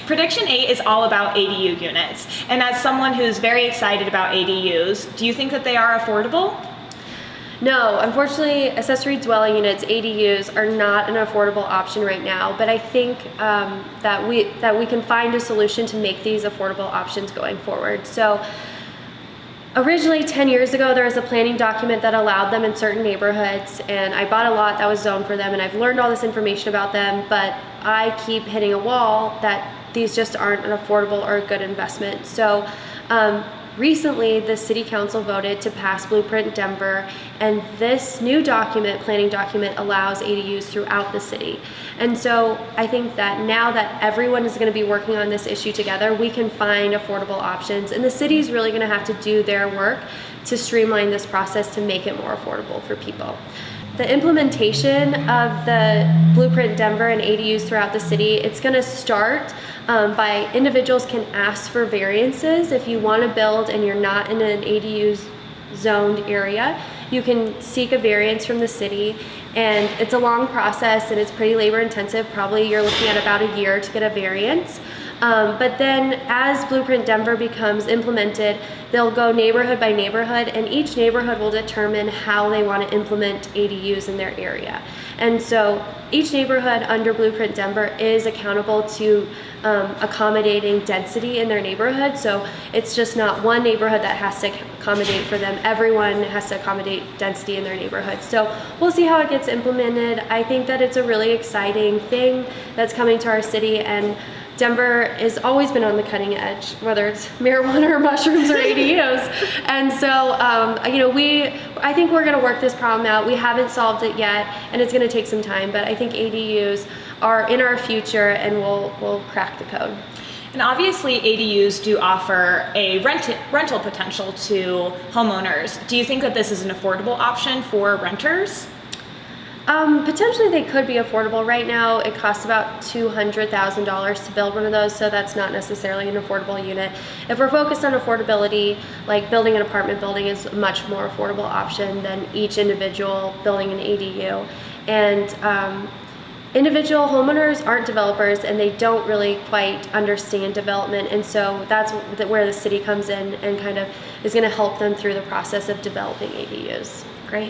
Prediction 8 is all about ADU units. And as someone who's very excited about ADUs, do you think that they are affordable? No, unfortunately, accessory dwelling units, ADUs, are not an affordable option right now, but I think that we can find a solution to make these affordable options going forward. So originally 10 years ago, there was a planning document that allowed them in certain neighborhoods, and I bought a lot that was zoned for them, and I've learned all this information about them, but I keep hitting a wall that these just aren't an affordable or a good investment. So recently, the City Council voted to pass Blueprint Denver, and this new document, planning document, allows ADUs throughout the city. And so I think that now that everyone is going to be working on this issue together, we can find affordable options, and the city is really going to have to do their work to streamline this process to make it more affordable for people. The implementation of the Blueprint Denver and ADUs throughout the city, it's going to start by individuals can ask for variances. If you want to build and you're not in an ADU zoned area, you can seek a variance from the city, and it's a long process and it's pretty labor intensive. Probably you're looking at about a year to get a variance. But then as Blueprint Denver becomes implemented, they'll go neighborhood by neighborhood, and each neighborhood will determine how they want to implement ADUs in their area. And so each neighborhood under Blueprint Denver is accountable to accommodating density in their neighborhood. So it's just not one neighborhood that has to accommodate for them. Everyone has to accommodate density in their neighborhood. So we'll see how it gets implemented. I think that it's a really exciting thing that's coming to our city, and Denver has always been on the cutting edge, whether it's marijuana or mushrooms or ADUs. And so, I think we're going to work this problem out. We haven't solved it yet, and it's going to take some time, but I think ADUs are in our future, and we'll crack the code. And obviously ADUs do offer a rental potential to homeowners. Do you think that this is an affordable option for renters? Potentially they could be affordable. Right now it costs about $200,000 to build one of those, so that's not necessarily an affordable unit. If we're focused on affordability, like building an apartment building is a much more affordable option than each individual building an ADU. And individual homeowners aren't developers, and they don't really quite understand development, and so that's where the city comes in and kind of is going to help them through the process of developing ADUs. Great.